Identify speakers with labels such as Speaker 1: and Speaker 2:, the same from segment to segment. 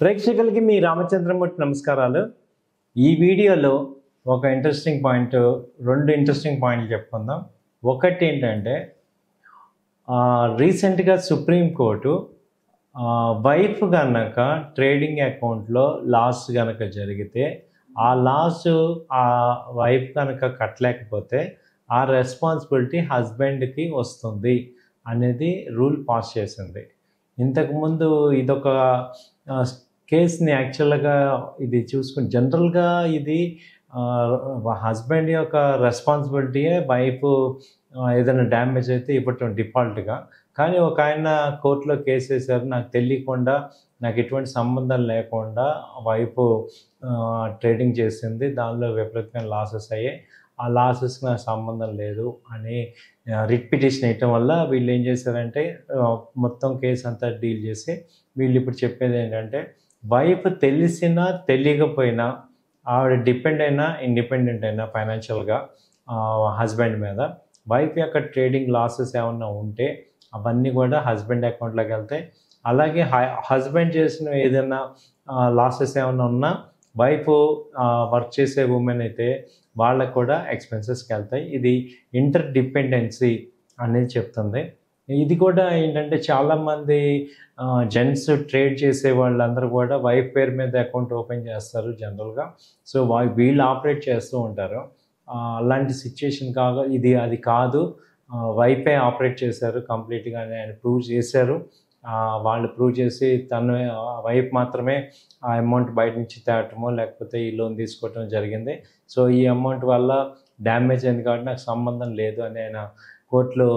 Speaker 1: ప్రేక్షకులకి మీ రామచంద్రమూర్తి నమస్కారాలు. ఈ వీడియోలో ఒక రెండు ఇంట్రెస్టింగ్ పాయింట్లు చెప్పుకుందాం. ఒకటి ఏంటంటే రీసెంట్గా సుప్రీంకోర్టు వైఫ్ కనుక ట్రేడింగ్ అకౌంట్లో లాస్ కనుక జరిగితే ఆ లాస్ ఆ వైఫ్ కనుక కట్టలేకపోతే ఆ రెస్పాన్సిబిలిటీ హస్బెండ్కి వస్తుంది అనేది రూల్ పాస్ చేసింది. ఇంతకుముందు ఇదొక కేసుని యాక్చువల్గా ఇది చూసుకుని జనరల్గా ఇది హస్బెండ్ యొక్క రెస్పాన్సిబిలిటీయే వైఫ్ ఏదైనా డ్యామేజ్ అయితే ఇవ్వటం డిఫాల్ట్గా. కానీ ఒక ఆయన కోర్టులో కేసు వేశారు, నాకు తెలియకుండా నాకు ఎటువంటి సంబంధం లేకుండా వైఫ్ ట్రేడింగ్ చేసింది, దానిలో విపరీతమైన లాసెస్ అయ్యాయి, ఆ లాసెస్కి నాకు సంబంధం లేదు అని రిట్ పిటిషన్ వేయటం వల్ల వీళ్ళు ఏం చేశారంటే మొత్తం కేసు అంతా డీల్ చేసి వీళ్ళు ఇప్పుడు చెప్పేది ఏంటంటే వైఫ్ తెలిసినా తెలియకపోయినా ఆవిడ డిపెండ్ అయినా ఇండిపెండెంట్ అయినా ఫైనాన్షియల్గా హస్బెండ్ మీద వైఫ్ యొక్క ట్రేడింగ్ లాసెస్ ఏమన్నా ఉంటే అవన్నీ కూడా హస్బెండ్ అకౌంట్లోకి వెళ్తాయి. అలాగే హస్బెండ్ చేసిన ఏదైనా లాసెస్ ఏమైనా ఉన్నా వైఫ్ వర్క్ చేసే ఉమెన్ అయితే వాళ్ళకు కూడా ఎక్స్పెన్సెస్కి వెళ్తాయి. ఇది ఇంటర్ డిపెండెన్సీ అనేది చెప్తుంది. ఇది కూడా ఏంటంటే చాలామంది జెంట్స్ ట్రేడ్ చేసే వాళ్ళందరూ కూడా వైఫ్ పేరు మీద అకౌంట్ ఓపెన్ చేస్తారు జనరల్గా. సో వీళ్ళు ఆపరేట్ చేస్తూ ఉంటారు. అలాంటి సిచ్యుయేషన్ అది కాదు, వైఫే ఆపరేట్ చేశారు కంప్లీట్గా అని ఆయన ప్రూవ్ చేశారు. వాళ్ళు ప్రూవ్ చేసి తను వైఫ్ మాత్రమే ఆ అమౌంట్ బయట నుంచి తేవటమో లేకపోతే ఈ లోన్ తీసుకోవటం జరిగింది. సో ఈ అమౌంట్ వల్ల డ్యామేజ్ అయింది కాబట్టి నాకు సంబంధం లేదు అని ఆయన కోర్టులో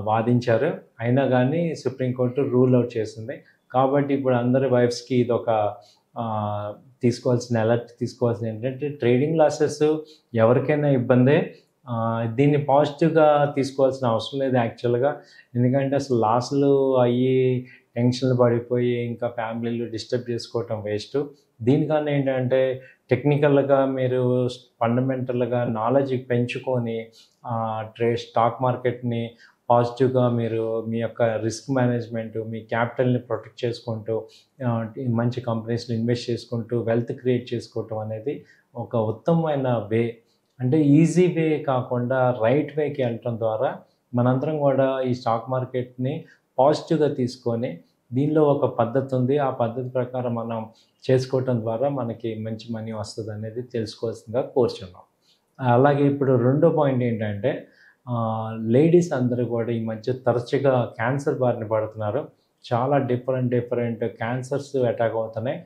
Speaker 1: వాదించారు. అయినా కానీ సుప్రీంకోర్టు రూల్ అవుట్ చేసింది. కాబట్టి ఇప్పుడు అందరి వైఫ్స్కి ఇదొక అలర్ట్ తీసుకోవాల్సిన ఏంటంటే ట్రేడింగ్ లాసెస్ ఎవరికైనా ఇబ్బందే. దీన్ని పాజిటివ్గా తీసుకోవాల్సిన అవసరం లేదు యాక్చువల్గా. ఎందుకంటే అసలు లాస్లు అయ్యి టెన్షన్లు పడిపోయి ఇంకా ఫ్యామిలీలు డిస్టర్బ్ చేసుకోవటం వేస్ట్. దీనికన్నా ఏంటంటే టెక్నికల్గా మీరు ఫండమెంటల్గా నాలెడ్జ్ పెంచుకొని స్టాక్ మార్కెట్ని పాజిటివ్గా మీరు మీ యొక్క రిస్క్ మేనేజ్మెంట్, మీ క్యాపిటల్ని ప్రొటెక్ట్ చేసుకుంటూ మంచి కంపెనీస్లో ఇన్వెస్ట్ చేసుకుంటూ వెల్త్ క్రియేట్ చేసుకోవటం అనేది ఒక ఉత్తమమైన వే. అంటే ఈజీ వే కాకుండా రైట్ వేకి వెళ్ళటం ద్వారా మనందరం కూడా ఈ స్టాక్ మార్కెట్ని పాజిటివ్గా తీసుకొని దీనిలో ఒక పద్ధతి ఉంది, ఆ పద్ధతి ప్రకారం మనం చేసుకోవటం ద్వారా మనకి మంచి మనీ వస్తుంది అనేది తెలుసుకోవాల్సిందిగా కోరుచున్నాం. అలాగే ఇప్పుడు రెండో పాయింట్ ఏంటంటే లేడీస్ అందరూ కూడా ఈ మధ్య తరచుగా క్యాన్సర్ బారిన పడుతున్నారు. చాలా డిఫరెంట్ క్యాన్సర్స్ అటాక్ అవుతున్నాయి.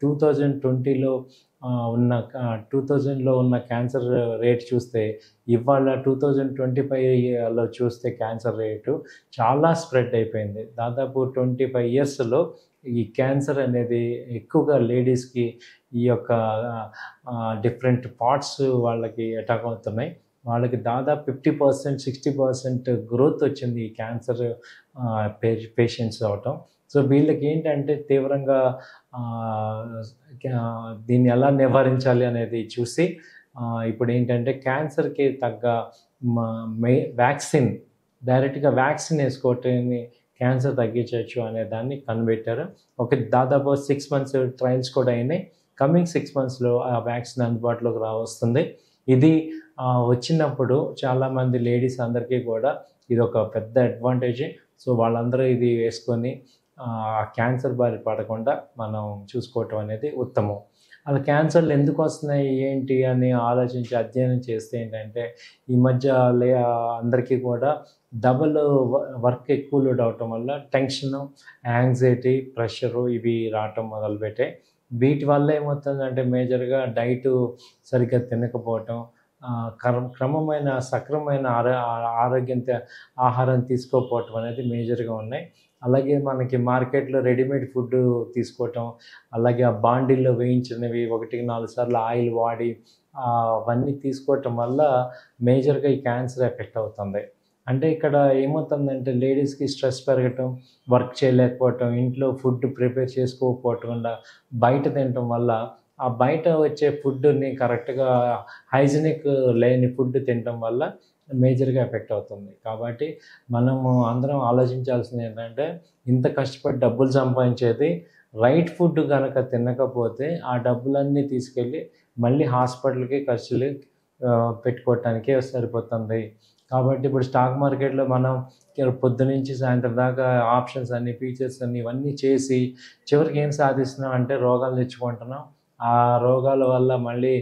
Speaker 1: 2020లో ఉన్న 2000లో ఉన్న క్యాన్సర్ రేట్ చూస్తే ఇవాళ 2025లో చూస్తే క్యాన్సర్ రేటు చాలా స్ప్రెడ్ అయిపోయింది. దాదాపు 25 ఇయర్స్లో ఈ క్యాన్సర్ అనేది ఎక్కువగా లేడీస్కి ఈ యొక్క డిఫరెంట్ పార్ట్స్ వాళ్ళకి అటాక్ అవుతున్నాయి. వాళ్ళకి దాదాపు 50%, 60% గ్రోత్ వచ్చింది ఈ క్యాన్సర్ పేషెంట్స్ అవటం. సో వీళ్ళకి ఏంటంటే తీవ్రంగా దీన్ని ఎలా నివారించాలి అనేది చూసి ఇప్పుడు ఏంటంటే క్యాన్సర్కి తగ్గ డైరెక్ట్గా వ్యాక్సిన్ వేసుకోవటాన్ని క్యాన్సర్ తగ్గించవచ్చు అనే దాన్ని కనిపెట్టారు. దాదాపు 6 months ట్రయల్స్ కూడా అయినాయి. కమింగ్ 6 monthsలో ఆ వ్యాక్సిన్ అందుబాటులోకి వస్తుంది. ఇది వచ్చినప్పుడు చాలామంది లేడీస్ అందరికీ కూడా ఇది ఒక పెద్ద అడ్వాంటేజ్. సో వాళ్ళందరూ ఇది వేసుకొని క్యాన్సర్ బారి పడకుండా మనం చూసుకోవటం అనేది ఉత్తమం. అలా క్యాన్సర్లు ఎందుకు వస్తున్నాయి ఏంటి అని ఆలోచించి అధ్యయనం చేస్తే ఏంటంటే ఈ మధ్య అందరికీ కూడా డబుల్ వర్క్ ఎక్కువ లోడ్ అవటం వల్ల టెన్షను, యాంగ్జైటీ, ప్రెషరు ఇవి రావటం మొదలుపెట్టాయి. వీటి వల్ల ఏమవుతుందంటే మేజర్గా డైటు సరిగ్గా తినకపోవటం, క్రమమైన సక్రమమైన ఆహారం తీసుకోకపోవటం అనేది మేజర్గా ఉన్నాయి. అలాగే మనకి మార్కెట్లో రెడీమేడ్ ఫుడ్ తీసుకోవటం, అలాగే ఆ బాండిల్లో వేయించినవి 1-4 సార్లు ఆయిల్ వాడి అవన్నీ తీసుకోవటం వల్ల మేజర్గా ఈ క్యాన్సర్ ఎఫెక్ట్ అవుతుంది. అంటే ఇక్కడ ఏమవుతుందంటే లేడీస్కి స్ట్రెస్ పెరగటం, వర్క్ చేయలేకపోవటం, ఇంట్లో ఫుడ్ ప్రిపేర్ చేసుకోకపోవటం, బయట తినటం వల్ల ఆ బయట వచ్చే ఫుడ్ని కరెక్ట్గా హైజీనిక్ లేని ఫుడ్ తినటం వల్ల మేజర్గా ఎఫెక్ట్ అవుతుంది. కాబట్టి మనము అందరం ఆలోచించాల్సింది ఏంటంటే, ఇంత కష్టపడి డబ్బులు సంపాదించేది రైట్ ఫుడ్ గనక తినకపోతే ఆ డబ్బులన్నీ తీసుకెళ్ళి మళ్ళీ హాస్పిటల్‌కి ఖర్చులు పెట్టుకోవటానికే సరిపోతుంది. కాబట్టి ఇప్పుడు స్టాక్ మార్కెట్‌లో మనం పొద్దునుంచి సాయంత్రం దాకా ఆప్షన్స్ అన్ని, ఫీచర్స్ అన్ని ఇవన్నీ చేసి చివరికి ఏం సాధిస్తున్నాం అంటే రోగాలు తెచ్చుకుంటున్నాం. ఆ రోగాల వల్ల మళ్ళీ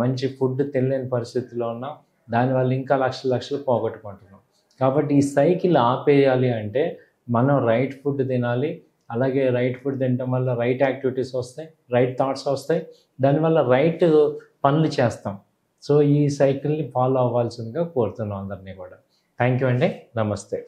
Speaker 1: మంచి ఫుడ్ తినలేని పరిస్థితిలో ఉన్నాం. దానివల్ల ఇంకా లక్షలు లక్షలు పోగొట్టుకుంటున్నాం. కాబట్టి ఈ సైకిల్ ఆపేయాలి అంటే మనం రైట్ ఫుడ్ తినాలి. అలాగే రైట్ ఫుడ్ తినటం వల్ల రైట్ యాక్టివిటీస్ వస్తాయి. రైట్ థాట్స్ వస్తాయి. దానివల్ల రైట్ పనులు చేస్తాం. సో, ఈ సైకిల్‌ని ఫాలో అవ్వాల్సిందిగా కోరుతున్నాం అందరిని కూడా. థ్యాంక్ యూ అండి. నమస్తే.